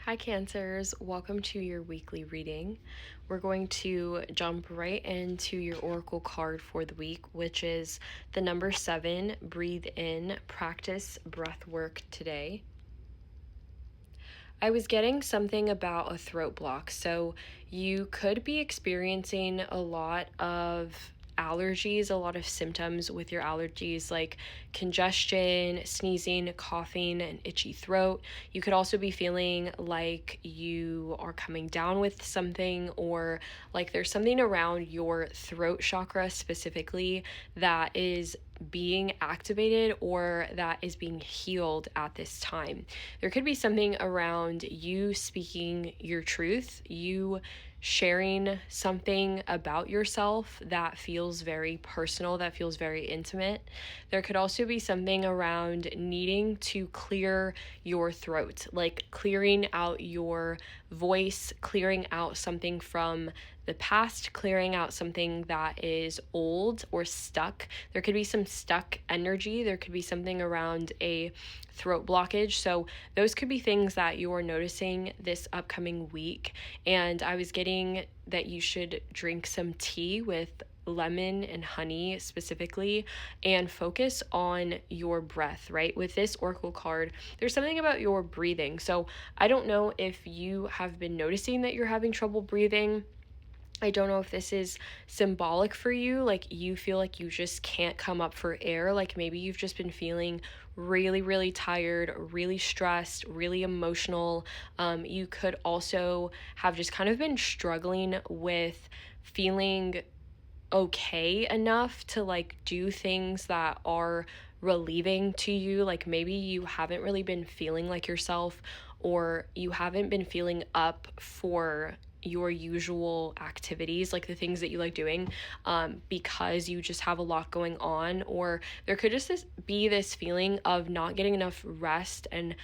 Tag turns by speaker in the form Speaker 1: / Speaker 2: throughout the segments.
Speaker 1: Hi, Cancers. Welcome to your weekly reading. We're going to jump right into your oracle card for the week, which is the number 7. Breathe in, practice breath work today. I was getting something about a throat block. So you could be experiencing a lot of allergies, a lot of symptoms with your allergies like congestion, sneezing, coughing, and itchy throat. You could also be feeling like you are coming down with something, or like there's something around your throat chakra specifically that is being activated or that is being healed at this time. There could be something around you speaking your truth, you sharing something about yourself that feels very personal, that feels very intimate. There could also be something around needing to clear your throat, like clearing out your voice, clearing out something from the past, clearing out something that is old or stuck. There could be some stuck energy. There could be something around a throat blockage. So those could be things that you're noticing this upcoming week. And I was getting that you should drink some tea with lemon and honey specifically and focus on your breath, right? With this oracle card, there's something about your breathing. So I don't know if you have been noticing that you're having trouble breathing. I don't know if this is symbolic for you, like you feel like you just can't come up for air, like maybe you've just been feeling really, really tired, really stressed, really emotional. You could also have just kind of been struggling with feeling okay enough to like do things that are relieving to you. Like maybe you haven't really been feeling like yourself, or you haven't been feeling up for your usual activities, like the things that you like doing, because you just have a lot going on. Or there could just be this feeling of not getting enough rest and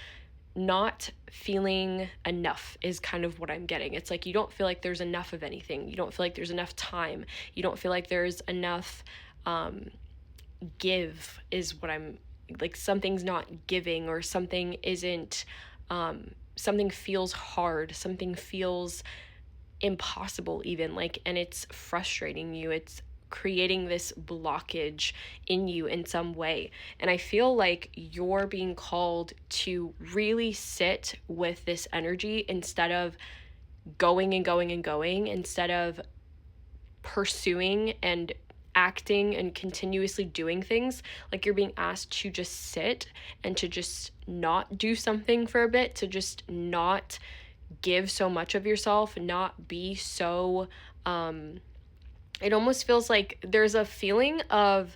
Speaker 1: not feeling enough is kind of what I'm getting. It's like you don't feel like there's enough of anything. You don't feel like there's enough time. You don't feel like there's enough give is what I'm like. Something's not giving, or something isn't, something feels hard, something feels impossible even, like, and it's frustrating you. It's creating this blockage in you in some way. And I feel like you're being called to really sit with this energy instead of going and going and going, instead of pursuing and acting and continuously doing things. Like you're being asked to just sit and to just not do something for a bit, to just not give so much of yourself, not be so it almost feels like there's a feeling of,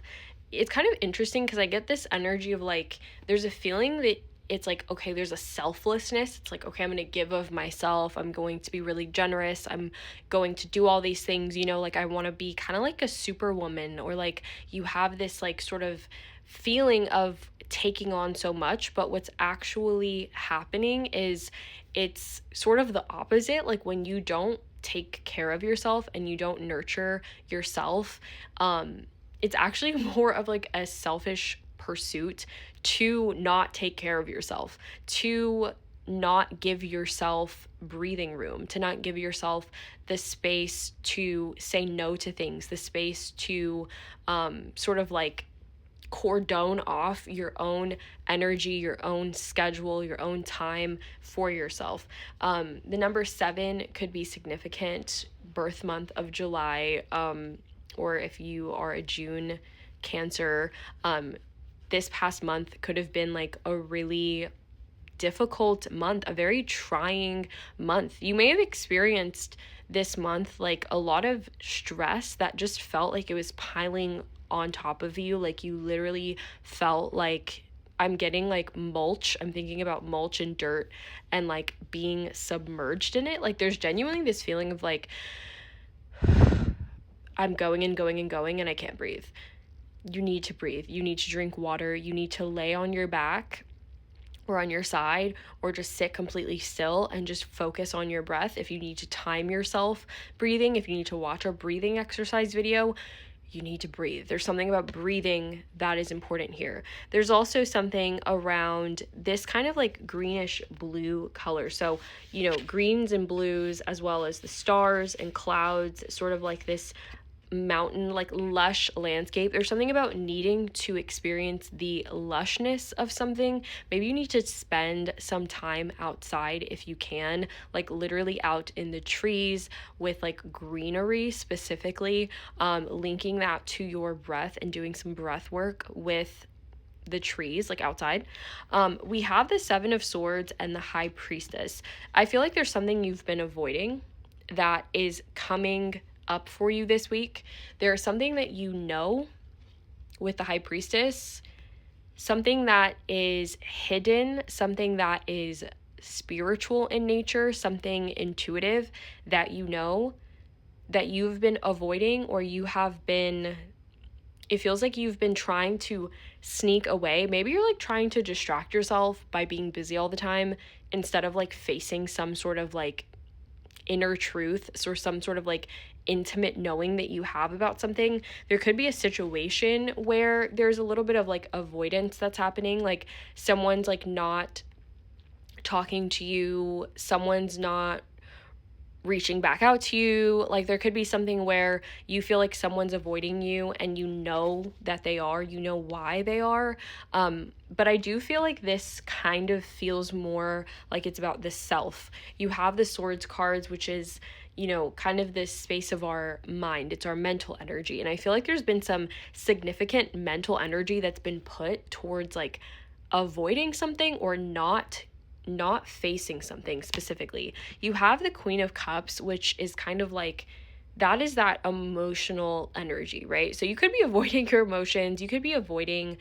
Speaker 1: it's kind of interesting because I get this energy of like there's a feeling that it's like, okay, there's a selflessness. It's like, okay, I'm going to give of myself. I'm going to be really generous. I'm going to do all these things, like I want to be kind of like a superwoman, or like you have this like sort of feeling of taking on so much. But what's actually happening is it's sort of the opposite. Like when you don't take care of yourself and you don't nurture yourself, it's actually more of like a selfish pursuit to not take care of yourself, to not give yourself breathing room, to not give yourself the space to say no to things, the space to sort of like cordon off your own energy, your own schedule, your own time for yourself. The number 7 could be significant, birth month of July, or if you are a June Cancer, this past month could have been like a really difficult month, a very trying month. You may have experienced this month like a lot of stress that just felt like it was piling on top of you. Like you literally felt like, I'm getting like mulch. I'm thinking about mulch and dirt and like being submerged in it. Like there's genuinely this feeling of like, I'm going and going and going and I can't breathe. You need to breathe. You need to drink water. You need to lay on your back or on your side, or just sit completely still and just focus on your breath. If you need to time yourself breathing, if you need to watch a breathing exercise video, you need to breathe. There's something about breathing that is important here. There's also something around this kind of like greenish blue color. So, greens and blues, as well as the stars and clouds, sort of like this mountain, like lush landscape. There's something about needing to experience the lushness of something. Maybe you need to spend some time outside if you can, like literally out in the trees with like greenery specifically, linking that to your breath and doing some breath work with the trees, like outside. We have the Seven of Swords and the High Priestess. I feel like there's something you've been avoiding that is coming up for you this week. There's something that with the High Priestess, something that is hidden, something that is spiritual in nature, something intuitive that that you've been avoiding, or it feels like you've been trying to sneak away. Maybe you're like trying to distract yourself by being busy all the time instead of like facing some sort of like inner truth or some sort of like intimate knowing that you have about something. There could be a situation where there's a little bit of like avoidance that's happening, like someone's like not talking to you, someone's not reaching back out to you. Like there could be something where you feel like someone's avoiding you and you know that they are, you know why they are. But I do feel like this kind of feels more like it's about the self. You have the Swords cards, which is, kind of this space of our mind. It's our mental energy. And I feel like there's been some significant mental energy that's been put towards like avoiding something or not facing something specifically. You have the Queen of Cups, which is kind of like, that is that emotional energy, right? So you could be avoiding your emotions. You could be avoiding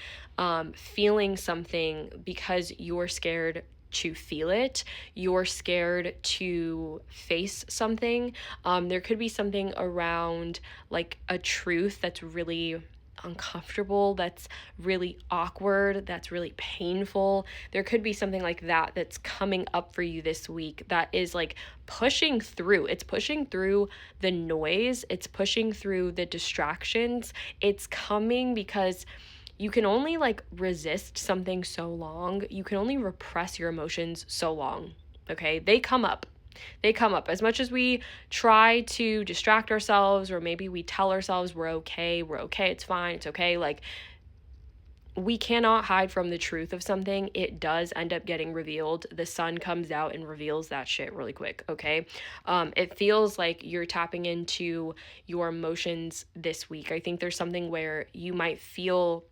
Speaker 1: feeling something because you're scared to feel it. You're scared to face something. There could be something around like a truth that's really uncomfortable, that's really awkward, that's really painful. There could be something like that that's coming up for you this week that is like pushing through. It's pushing through the noise, it's pushing through the distractions. It's coming because you can only like resist something so long. You can only repress your emotions so long. Okay? They come up. As much as we try to distract ourselves, or maybe we tell ourselves we're okay, it's fine, it's okay. Like, we cannot hide from the truth of something. It does end up getting revealed. The sun comes out and reveals that shit really quick, okay? It feels like you're tapping into your emotions this week. I think there's something where you might feel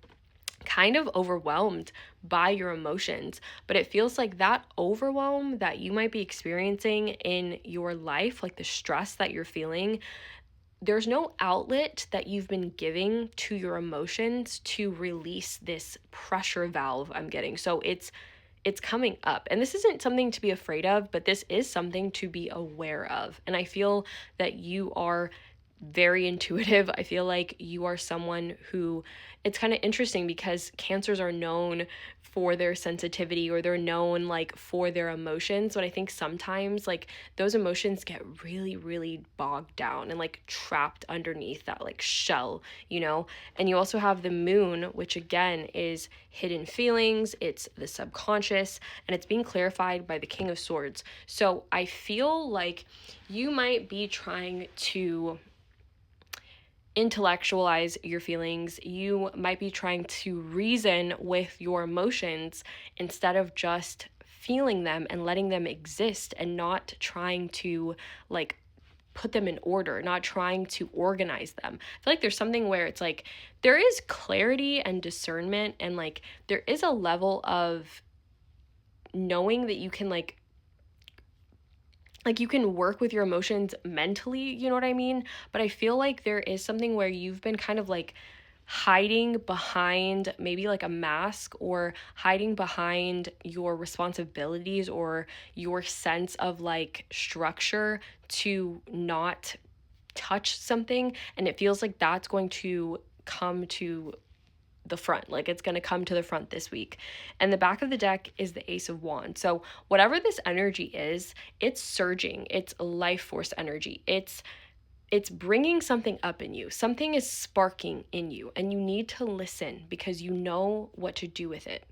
Speaker 1: kind of overwhelmed by your emotions, but it feels like that overwhelm that you might be experiencing in your life, like the stress that you're feeling, there's no outlet that you've been giving to your emotions to release this pressure valve I'm getting. So it's coming up. And this isn't something to be afraid of, but this is something to be aware of. And I feel that you are very intuitive. I feel like you are someone who, it's kind of interesting because Cancers are known for their sensitivity, or they're known like for their emotions, but I think sometimes like those emotions get really, really bogged down and like trapped underneath that like shell, And you also have the Moon, which again is hidden feelings, it's the subconscious, and it's being clarified by the King of Swords. So I feel like you might be trying to intellectualize your feelings. You might be trying to reason with your emotions instead of just feeling them and letting them exist, and not trying to like put them in order, not trying to organize them. I feel like there's something where it's like there is clarity and discernment, and like there is a level of knowing that you can like you can work with your emotions mentally, you know what I mean? But I feel like there is something where you've been kind of like hiding behind maybe like a mask, or hiding behind your responsibilities or your sense of like structure to not touch something. And it feels like that's going to come to the front, like it's going to come to the front this week. And the back of the deck is the Ace of Wands. So whatever this energy is, it's surging, it's life force energy, it's it's bringing something up in you. Something is sparking in you, and you need to listen because you know what to do with it.